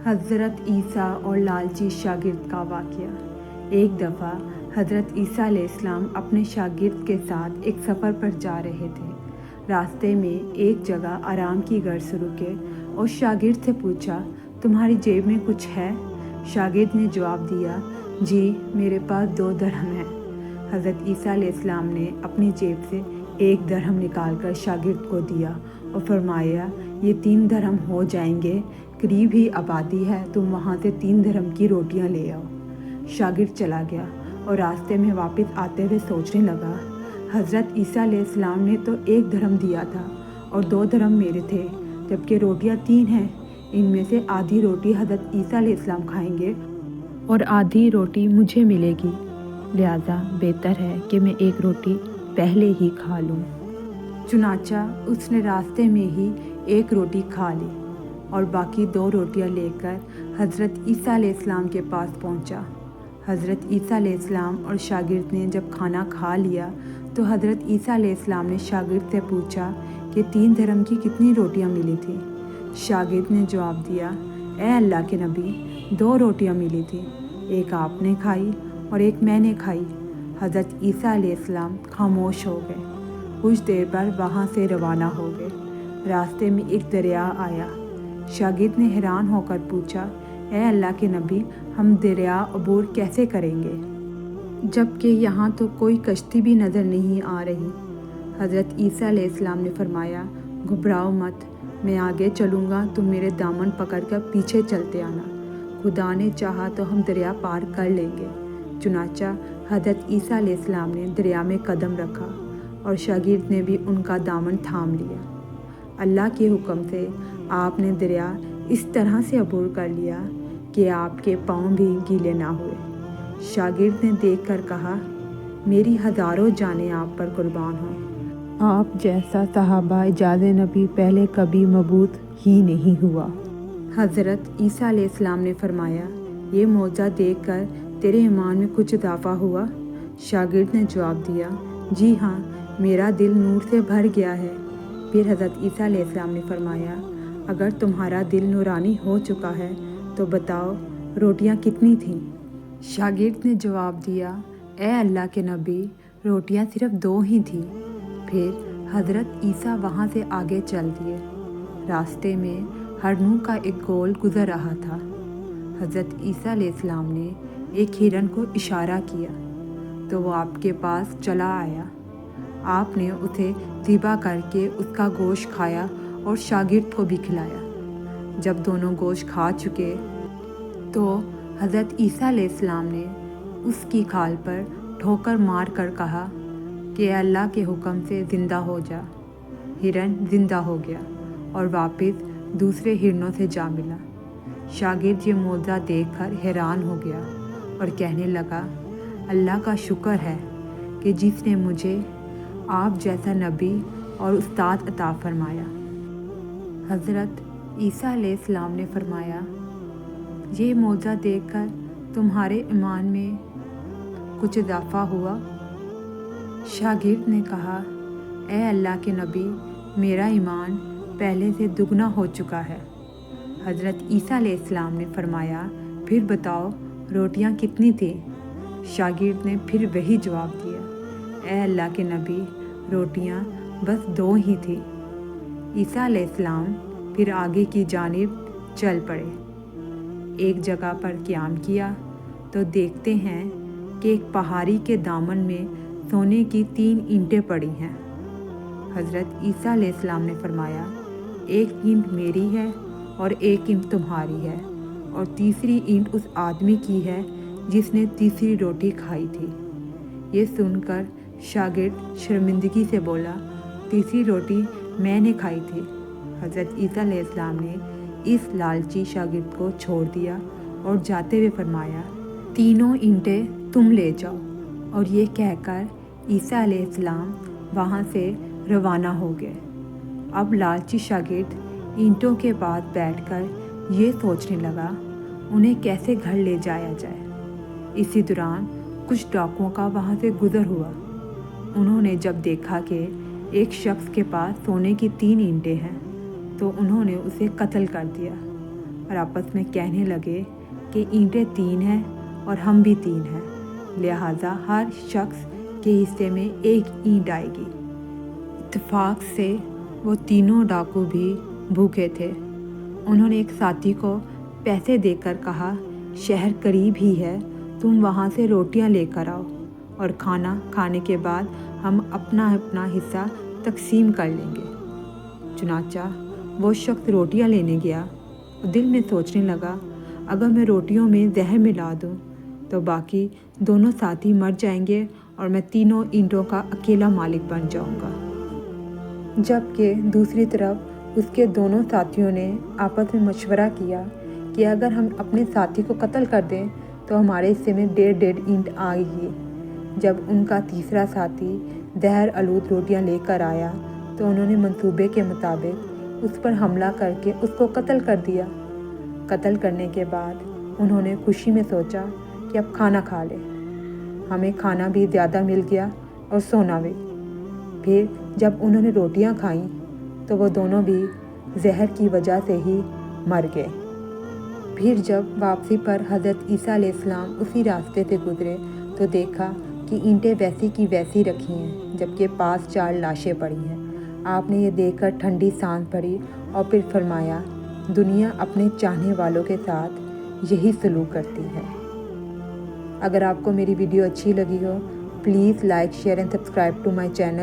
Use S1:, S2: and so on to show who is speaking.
S1: حضرت عیسیٰ اور لالچی شاگرد کا واقعہ۔ ایک دفعہ حضرت عیسیٰ علیہ السلام اپنے شاگرد کے ساتھ ایک سفر پر جا رہے تھے۔ راستے میں ایک جگہ آرام کی غرض سے رکے اور شاگرد سے پوچھا، تمہاری جیب میں کچھ ہے؟ شاگرد نے جواب دیا، جی میرے پاس 2 درہم ہیں۔ حضرت عیسیٰ علیہ السلام نے اپنی جیب سے 1 درہم نکال کر شاگرد کو دیا اور فرمایا، یہ 3 درہم ہو جائیں گے، قریب ہی آبادی ہے، تم وہاں سے 3 درہم کی روٹیاں لے آؤ۔ شاگرد چلا گیا اور راستے میں واپس آتے ہوئے سوچنے لگا، حضرت عیسیٰ علیہ السلام نے تو 1 درہم دیا تھا اور 2 درہم میرے تھے، جبکہ روٹیاں 3 ہیں۔ ان میں سے آدھی روٹی حضرت عیسیٰ علیہ السلام کھائیں گے اور آدھی روٹی مجھے ملے گی، لہٰذا بہتر ہے کہ میں 1 روٹی پہلے ہی کھا لوں۔ چنانچہ اس نے راستے میں ہی 1 روٹی کھا لی اور باقی 2 روٹیاں لے کر حضرت عیسیٰ علیہ السلام کے پاس پہنچا۔ حضرت عیسیٰ علیہ السلام اور شاگرد نے جب کھانا کھا لیا تو حضرت عیسیٰ علیہ السلام نے شاگرد سے پوچھا کہ 3 درہم کی کتنی روٹیاں ملی تھیں؟ شاگرد نے جواب دیا، اے اللہ کے نبی، 2 روٹیاں ملی تھیں، ایک آپ نے کھائی اور ایک میں نے کھائی۔ حضرت عیسیٰ علیہ السلام خاموش ہو گئے۔ کچھ دیر بعد وہاں سے روانہ ہو گئے۔ راستے میں ایک دریا آیا۔ شاگرد نے حیران ہو کر پوچھا، اے اللہ کے نبی، ہم دریا عبور کیسے کریں گے، جبکہ یہاں تو کوئی کشتی بھی نظر نہیں آ رہی؟ حضرت عیسیٰ علیہ السلام نے فرمایا، گھبراؤ مت، میں آگے چلوں گا، تم میرے دامن پکڑ کر پیچھے چلتے آنا، خدا نے چاہا تو ہم دریا پار کر لیں گے۔ چنانچہ حضرت عیسیٰ علیہ السلام نے دریا میں قدم رکھا اور شاگرد نے بھی ان کا دامن تھام لیا۔ اللہ کے حکم سے آپ نے دریا اس طرح سے عبور کر لیا کہ آپ کے پاؤں بھی گیلے نہ ہوئے۔ شاگرد نے دیکھ کر کہا، میری ہزاروں جانیں آپ پر قربان ہوں، آپ جیسا صحابہ اعجاز نبی پہلے کبھی مبعوث ہی نہیں ہوا۔ حضرت عیسیٰ علیہ السلام نے فرمایا، یہ معجزہ دیکھ کر تیرے ایمان میں کچھ اضافہ ہوا؟ شاگرد نے جواب دیا، جی ہاں، میرا دل نور سے بھر گیا ہے۔ پھر حضرت عیسیٰ علیہ السلام نے فرمایا، اگر تمہارا دل نورانی ہو چکا ہے تو بتاؤ روٹیاں کتنی تھیں؟ شاگرد نے جواب دیا، اے اللہ کے نبی، روٹیاں صرف 2 ہی تھیں۔ پھر حضرت عیسیٰ وہاں سے آگے چل دیے۔ راستے میں ہرنوں کا ایک گول گزر رہا تھا۔ حضرت عیسیٰ علیہ السلام نے ایک ہرن کو اشارہ کیا تو وہ آپ کے پاس چلا آیا۔ آپ نے اسے ذبح کر کے اس کا گوشت کھایا اور شاگرد کو بھی کھلایا۔ جب دونوں گوشت کھا چکے تو حضرت عیسیٰ علیہ السلام نے اس کی کھال پر ٹھوکر مار کر کہا کہ اے اللہ کے حکم سے زندہ ہو جا۔ ہرن زندہ ہو گیا اور واپس دوسرے ہرنوں سے جا ملا۔ شاگرد یہ معجزہ دیکھ کر حیران ہو گیا اور کہنے لگا، اللہ کا شکر ہے کہ جس نے مجھے آپ جیسا نبی اور استاد عطا فرمایا۔ حضرت عیسیٰ علیہ السلام نے فرمایا، یہ معجزہ دیکھ کر تمہارے ایمان میں کچھ اضافہ ہوا؟ شاگرد نے کہا، اے اللہ کے نبی، میرا ایمان پہلے سے دگنا ہو چکا ہے۔ حضرت عیسیٰ علیہ السلام نے فرمایا، پھر بتاؤ روٹیاں کتنی تھیں؟ شاگرد نے پھر وہی جواب دیا، اے اللہ کے نبی، روٹیاں بس 2 ہی تھیں۔ عیسیٰ علیہ السلام پھر آگے کی جانب چل پڑے۔ ایک جگہ پر قیام کیا تو دیکھتے ہیں کہ ایک پہاڑی کے دامن میں سونے کی 3 اینٹیں پڑی ہیں۔ حضرت عیسیٰ علیہ السلام نے فرمایا، 1 اینٹ میری ہے اور 1 اینٹ تمہاری ہے اور تیسری اینٹ اس آدمی کی ہے جس نے تیسری روٹی کھائی تھی۔ یہ سن کر شاگرد شرمندگی سے بولا، تیسری روٹی میں نے کھائی تھی۔ حضرت عیسیٰ علیہ السلام نے اس لالچی شاگرد کو چھوڑ دیا اور جاتے ہوئے فرمایا، 3 اینٹیں تم لے جاؤ۔ اور یہ کہہ کر عیسیٰ علیہ السلام وہاں سے روانہ ہو گئے۔ اب لالچی شاگرد اینٹوں کے پاس بیٹھ کر یہ سوچنے لگا انہیں کیسے گھر لے جایا جائے۔ اسی دوران کچھ ڈاکوؤں کا وہاں سے گزر ہوا۔ انہوں نے جب دیکھا کہ ایک شخص کے پاس سونے کی 3 اینٹیں ہیں تو انہوں نے اسے قتل کر دیا۔ اور آپس میں کہنے لگے کہ اینٹیں 3 ہیں اور ہم بھی 3 ہیں، لہٰذا ہر شخص کے حصے میں ایک اینٹ آئے گی۔ اتفاق سے وہ تینوں ڈاکو بھی بھوکے تھے۔ انہوں نے ایک ساتھی کو پیسے دے کر کہا، شہر قریب ہی ہے، تم وہاں سے روٹیاں لے کر آؤ اور کھانا کھانے کے بعد ہم اپنا اپنا حصہ تقسیم کر لیں گے۔ چنانچہ وہ شخص روٹیاں لینے گیا اور دل میں سوچنے لگا، اگر میں روٹیوں میں زہر ملا دوں تو باقی دونوں ساتھی مر جائیں گے اور میں تینوں اینٹوں کا اکیلا مالک بن جاؤں گا۔ جبکہ دوسری طرف اس کے دونوں ساتھیوں نے آپس میں مشورہ کیا کہ اگر ہم اپنے ساتھی کو قتل کر دیں تو ہمارے حصے میں 1.5 اینٹ آئے گی۔ جب ان کا تیسرا ساتھی زہر آلود روٹیاں لے کر آیا تو انہوں نے منصوبے کے مطابق اس پر حملہ کر کے اس کو قتل کر دیا۔ قتل کرنے کے بعد انہوں نے خوشی میں سوچا کہ اب کھانا کھا لیں، ہمیں کھانا بھی زیادہ مل گیا اور سونا بھی۔ پھر جب انہوں نے روٹیاں کھائیں تو وہ دونوں بھی زہر کی وجہ سے ہی مر گئے۔ پھر جب واپسی پر حضرت عیسیٰ علیہ السلام اسی راستے سے گزرے تو دیکھا کہ اینٹیں ویسی کی ویسی رکھی ہیں، جبکہ پاس 4 لاشیں پڑی ہیں۔ آپ نے یہ دیکھ کر ٹھنڈی سانس بھری اور پھر فرمایا، دنیا اپنے چاہنے والوں کے ساتھ یہی سلوک کرتی ہے۔ اگر آپ کو میری ویڈیو اچھی لگی ہو، please like, share and subscribe to my channel.